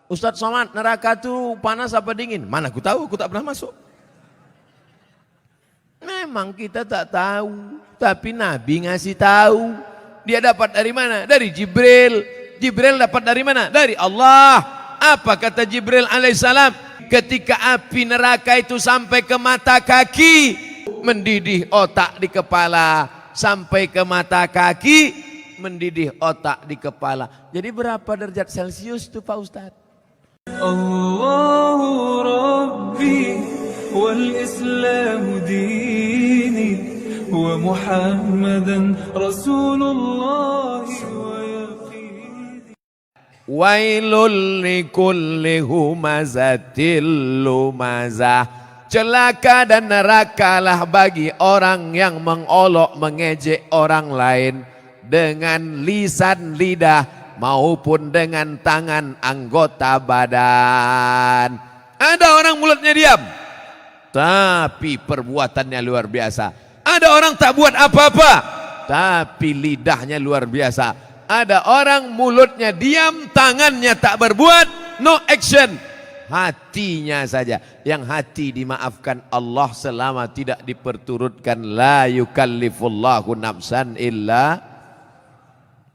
Ustadz Somad, neraka tuh panas apa dingin? Mana aku tahu, aku tak pernah masuk. Memang kita tak tahu, tapi Nabi ngasih tahu. Dia dapat dari mana? Dari Jibril. Jibril dapat dari mana? Dari Allah. Apa kata Jibril alaihissalam? Ketika api neraka itu sampai ke mata kaki, mendidih otak di kepala. Sampai ke mata kaki, mendidih otak di kepala. Jadi berapa derajat Celcius itu Pak Ustadz? Allahu Rabbi wal Islam dini wa Muhammadan Rasulullah wa yaqini. Wailul likulli humazatil lumazah. Celaka dan nerakalah bagi orang yang mengolok mengejek orang lain dengan lisan lidah maupun dengan tangan anggota badan. Ada orang mulutnya diam, tapi perbuatannya luar biasa. Ada orang tak buat apa-apa, tapi lidahnya luar biasa. Ada orang mulutnya diam, tangannya tak berbuat, no action. Hatinya saja, yang hati dimaafkan Allah selama tidak diperturutkan. La yukallifullahu nafsan illa.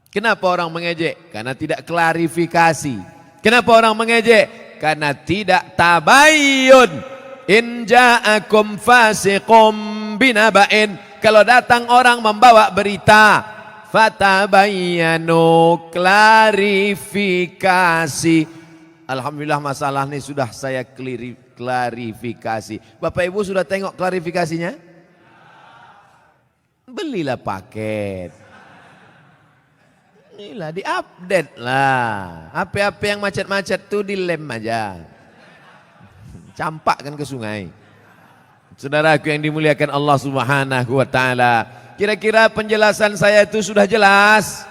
Kenapa orang mengejek? Karena tidak klarifikasi. Kenapa orang mengejek? Karena tidak tabayyun. In ja'akum fasiqum binaba'in. Kalau datang orang membawa berita, fatabayyanu, klarifikasi. Alhamdulillah masalah ini sudah saya klarifikasi. Bapak Ibu sudah tengok klarifikasinya? Belilah paket. Inilah diupdate lah. HP-HP yang macet-macet tuh dilem aja. Campakkan ke sungai. Saudaraku yang dimuliakan Allah Subhanahu wa taala. Kira-kira penjelasan saya itu sudah jelas?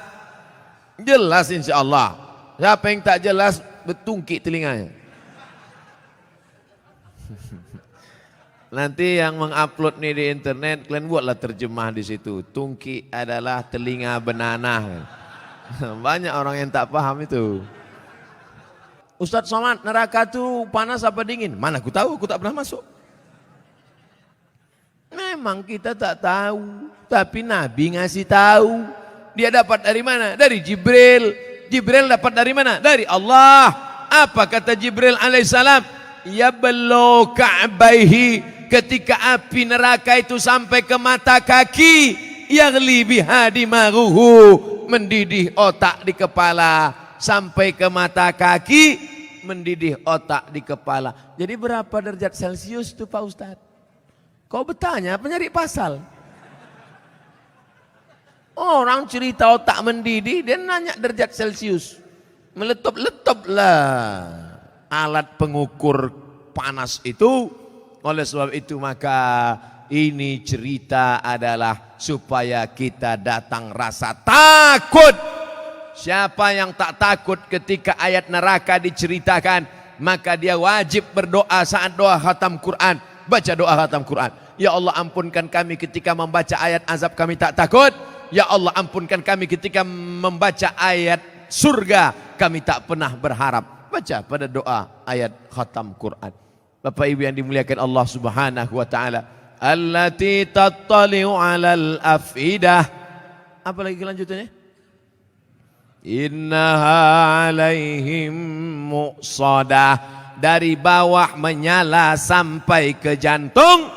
Jelas insyaallah. Siapa yang tak jelas betungkik telinganya. Nanti yang mengupload nih di internet, kalian buatlah terjemah di situ. Tungki adalah telinga benanah. Banyak orang yang tak paham itu. Ustadz Somad, neraka tuh panas apa dingin? Mana aku tahu, aku tak pernah masuk. Memang kita tak tahu, tapi Nabi ngasih tahu. Dia dapat dari mana? Dari Jibril. Jibril dapat dari mana? Dari Allah. Apa kata Jibril alaihissalam? Ya belo ka'baihi, ketika api neraka itu sampai ke mata kaki, yaghli biha dimaruhu, mendidih otak di kepala. Sampai ke mata kaki, mendidih otak di kepala. Jadi berapa derajat Celcius itu Pak Ustadz? Kau bertanya apa nyari pasal? Orang cerita otak mendidih, dia nanya derajat Celcius. Meletop-letop lah alat pengukur panas itu. Oleh sebab itu maka ini cerita adalah supaya kita datang rasa takut. Siapa yang tak takut ketika ayat neraka diceritakan, maka dia wajib berdoa saat doa khatam Quran. Baca doa khatam Quran. Ya Allah ampunkan kami ketika membaca ayat azab kami tak takut. Ya Allah ampunkan kami ketika membaca ayat surga kami tak pernah berharap. Baca pada doa ayat khatam Quran. Bapak Ibu yang dimuliakan Allah Subhanahu wa taala. Allati tattali'u 'alal afidah. Apa lagi kelanjutannya? Innaha 'alaihim muqsadah. Dari bawah menyala sampai ke jantung.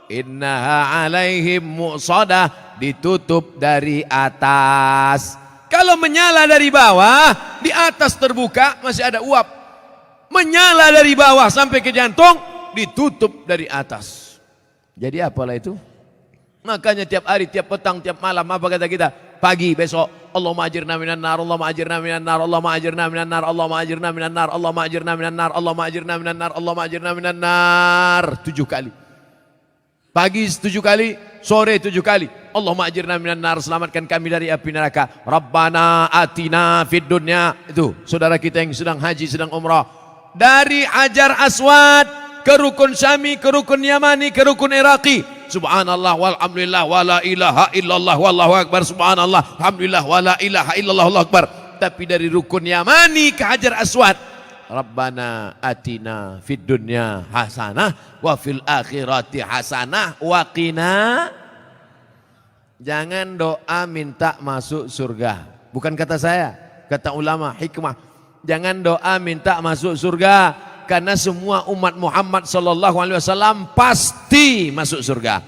Innaha 'alaihim muqsadah, ditutup dari atas. Kalau menyala dari bawah, di atas terbuka masih ada uap. Menyala dari bawah sampai ke jantung, ditutup dari atas. Jadi apalah itu? Makanya tiap hari, tiap petang, tiap malam apa kata kita? Pagi besok, Allahumma ajirna minan nar, Allahumma ajirna minan nar, Allahumma ajirna minan nar, Allahumma ajirna minan nar, Allahumma ajirna minan nar, Allahumma ajirna minan nar, Allahumma ajirna minan nar. 7 kali. Pagi 7 kali, sore 7 kali. Allahumma ajirna minan nar, selamatkan kami dari api neraka. Rabbana atina fid dunya. Itu saudara kita yang sedang haji, sedang umrah. Dari Hajar Aswad ke Rukun Syami, ke Rukun Yamani, ke Rukun Iraqi. Subhanallah walhamdulillah wala ilaha illallah wallahu akbar. Subhanallah alhamdulillah wala ilaha illallah wallahu akbar. Tapi dari Rukun Yamani ke Hajar Aswad, Rabbana atina fid dunya hasanah wa fil akhirati hasanah wa qina. Jangan doa minta masuk surga. Bukan kata saya, kata ulama hikmah. Jangan doa minta masuk surga, karena semua umat Muhammad sallallahu alaihi wasallam pasti masuk surga.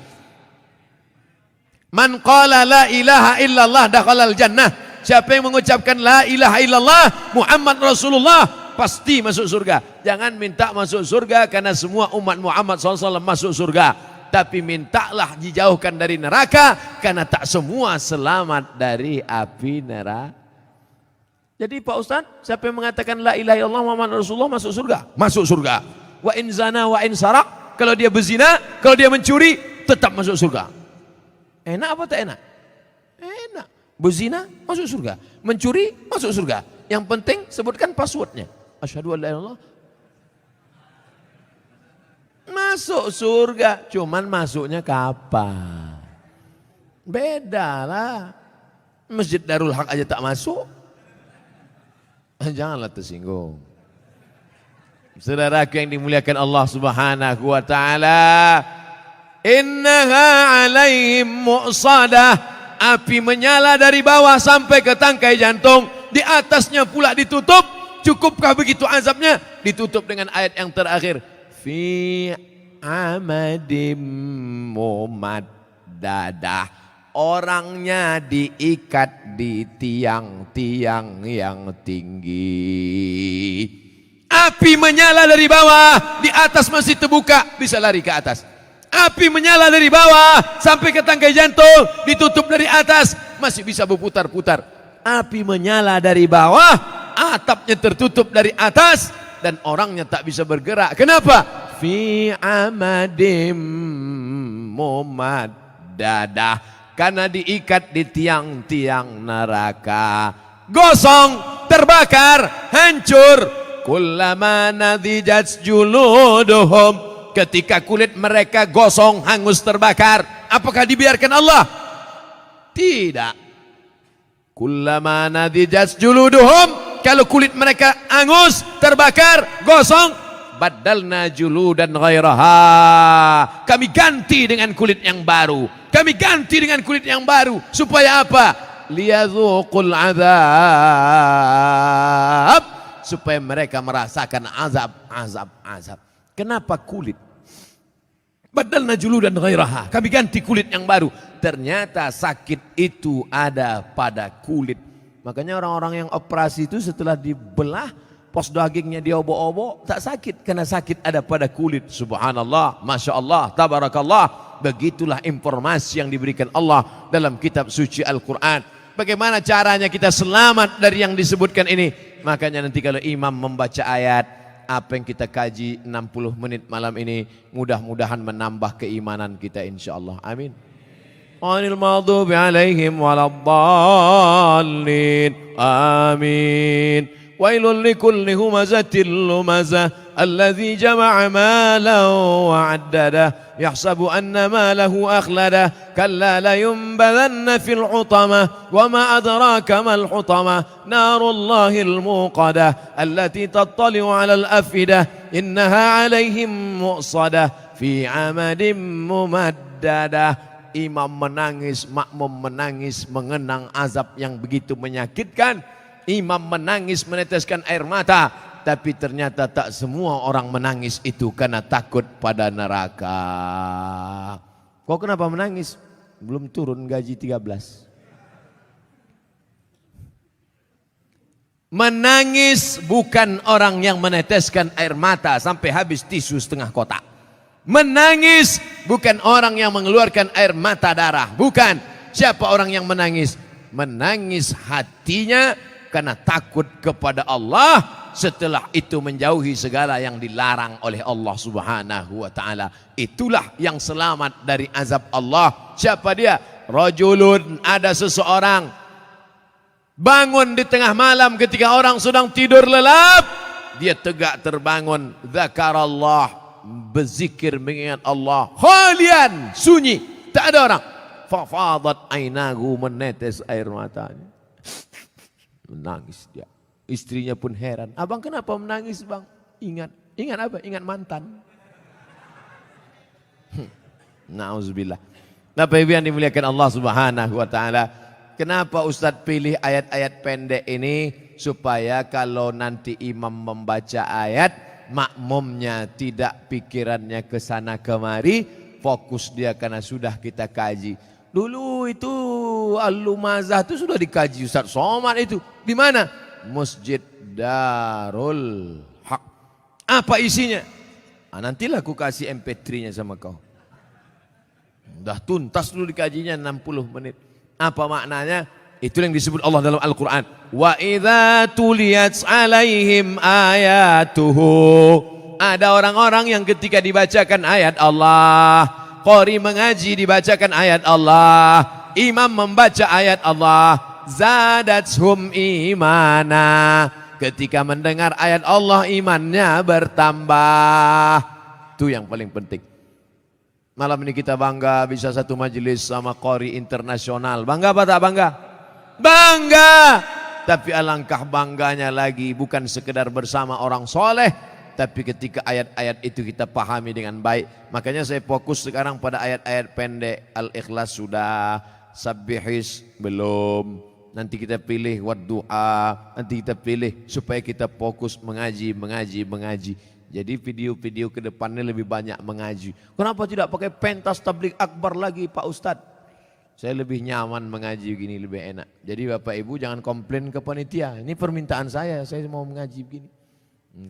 Man qala la ilaha illallah dakhalal jannah. Siapa yang mengucapkan la ilaha illallah Muhammad Rasulullah pasti masuk surga. Jangan minta masuk surga karena semua umat Muhammad SAW masuk surga. Tapi mintalah dijauhkan dari neraka karena tak semua selamat dari api neraka. Jadi Pak Ustadz, siapa yang mengatakan la ilaha illallah Muhammad Rasulullah masuk surga? Masuk surga. Wa in zana wa in sarak. Kalau dia berzina, kalau dia mencuri, tetap masuk surga. Enak apa tak enak? Enak. Berzina masuk surga, mencuri masuk surga. Yang penting sebutkan passwordnya. Asyhadu an la ilaha illallah. Masuk surga, cuman masuknya kapan? Beda lah. Masjid Darul Haq aja tak masuk. Janganlah tersinggung. Saudaraku yang dimuliakan Allah Subhanahu wa taala, innaha alaihim mu'sadah. Api menyala dari bawah sampai ke tangkai jantung, di atasnya pula ditutup. Cukupkah begitu azabnya? Ditutup dengan ayat yang terakhir, fi amadim mumaddadah. Orangnya diikat di tiang-tiang yang tinggi. Api menyala dari bawah, di atas masih terbuka, bisa lari ke atas. Api menyala dari bawah sampai ke tangkai jantung, ditutup dari atas, masih bisa berputar-putar. Api menyala dari bawah, atapnya tertutup dari atas, dan orangnya tak bisa bergerak. Kenapa? Fi amadim mumaddadah. Karena diikat di tiang-tiang neraka. Gosong, terbakar, hancur. Kullama nadijat juluduhum. Ketika kulit mereka gosong, hangus, terbakar, apakah dibiarkan Allah? Tidak. Kullama nadijat juluduhum. Kalau kulit mereka hangus, terbakar, gosong, badalna juludan ghairaha. Kami ganti dengan kulit yang baru. Kami ganti dengan kulit yang baru. Supaya apa? Liyadzuqul azab. Supaya mereka merasakan azab. Kenapa kulit? Badalna juludan ghairaha. Kami ganti kulit yang baru. Ternyata sakit itu ada pada kulit. Makanya orang-orang yang operasi itu setelah dibelah, pos dagingnya diobok-obok, tak sakit. Karena sakit ada pada kulit. Subhanallah, Masya Allah, Tabarakallah. Begitulah informasi yang diberikan Allah dalam kitab suci Al-Quran. Bagaimana caranya kita selamat dari yang disebutkan ini? Makanya nanti kalau imam membaca ayat, apa yang kita kaji 60 menit malam ini, mudah-mudahan menambah keimanan kita insyaallah. Amin. Ghairil maghdubi alaihim waladdallin. Amin. Wailul likulli humazatil lumazah alladzi jama'a malan wa 'addadah yahsabu anna malahu akhladah kalla la yunbadhanna fil hutamah wa ma adraka mal hutamah narullahil muqadah allati tattali'u 'alal afidah innaha 'alaihim mu'sadah fi 'amadin mumaddadah. Imam menangis, makmum menangis, mengenang azab yang begitu menyakitkan. Imam menangis, meneteskan air mata. Tapi ternyata tak semua orang menangis itu karena takut pada neraka. Kok kenapa menangis? Belum turun gaji 13. Menangis bukan orang yang meneteskan air mata sampai habis tisu setengah kotak. Menangis bukan orang yang mengeluarkan air mata darah. Bukan. Siapa orang yang menangis? Menangis hatinya karena takut kepada Allah, setelah itu menjauhi segala yang dilarang oleh Allah Subhanahu wa taala. Itulah yang selamat dari azab Allah. Siapa dia? Rajulun, ada seseorang bangun di tengah malam ketika orang sedang tidur lelap, dia tegak terbangun, zakarallah, berzikir mengingat Allah, khalian, sunyi, tak ada orang. Fafadat ainahu, menetes air matanya. Menangis dia. Istrinya pun heran. Abang kenapa menangis bang? Ingat apa? Ingat mantan. Na'udzubillah. Bapak Ibu yang dimuliakan Allah Subhanahu wa taala, kenapa Ustadz pilih ayat-ayat pendek ini? Supaya kalau nanti imam membaca ayat, makmumnya tidak pikirannya ke sana kemari, fokus dia karena sudah kita kaji. Dulu itu Al-Lumazah itu sudah dikaji Ustadz Somad itu. Di mana? Masjid Darul Haq. Apa isinya? Nantilah aku kasih MP3-nya sama kau. Udah tuntas dulu dikajinya 60 menit. Apa maknanya? Itu yang disebut Allah dalam Al-Quran. Wa idza tuliyat alaihim ayatuhu. Ada orang-orang yang ketika dibacakan ayat Allah, qari mengaji dibacakan ayat Allah, imam membaca ayat Allah, zadatuhum imana. Ketika mendengar ayat Allah imannya bertambah. Itu yang paling penting. Malam ini kita bangga bisa satu majelis sama qari internasional. Bangga apa tak bangga? Bangga. Tapi alangkah bangganya lagi bukan sekedar bersama orang soleh, tapi ketika ayat-ayat itu kita pahami dengan baik. Makanya saya fokus sekarang pada ayat-ayat pendek. Al-Ikhlas sudah, Sabbihis belum. Nanti kita pilih Waddu'a, nanti kita pilih supaya kita fokus mengaji. Jadi video-video ke depannya lebih banyak mengaji. Kenapa tidak pakai pentas tabligh akbar lagi Pak Ustadz? Saya lebih nyaman mengaji begini, lebih enak. Jadi Bapak Ibu jangan komplain ke panitia. Ini permintaan saya mau mengaji begini.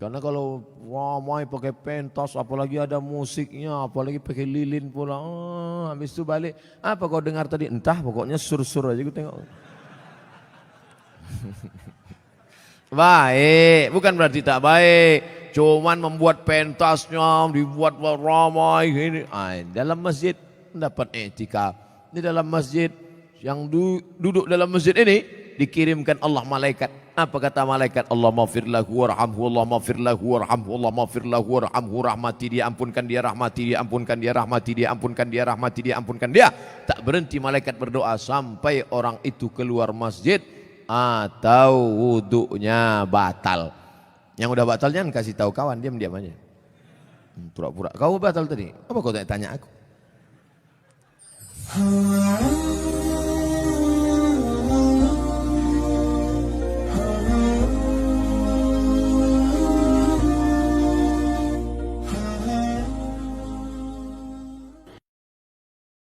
Karena kalau ramai pakai pentas, apalagi ada musiknya, apalagi pakai lilin pula. Habis itu balik, apa kau dengar tadi? Entah, pokoknya sur-sur aja gue tengok. Baik, bukan berarti tak baik. Cuman membuat pentasnya, dibuat ramai gini. Dalam masjid mendapat i'tikaf. Di dalam masjid, yang duduk dalam masjid ini dikirimkan Allah malaikat. Apa kata malaikat? Allah maghfir lahu warhamhu, Allah maghfir lahu warhamhu, Allah maghfir lahu warhamhu, rahmati dia, ampunkan dia, rahmati dia, ampunkan dia, rahmati dia, ampunkan dia, rahmati dia, ampunkan dia. Tak berhenti malaikat berdoa sampai orang itu keluar masjid atau wudunya batal. Yang udah batal jangan kasih tahu kawan, diam-diam aja. Pura-pura. Kau batal tadi? Apa kau tanya aku?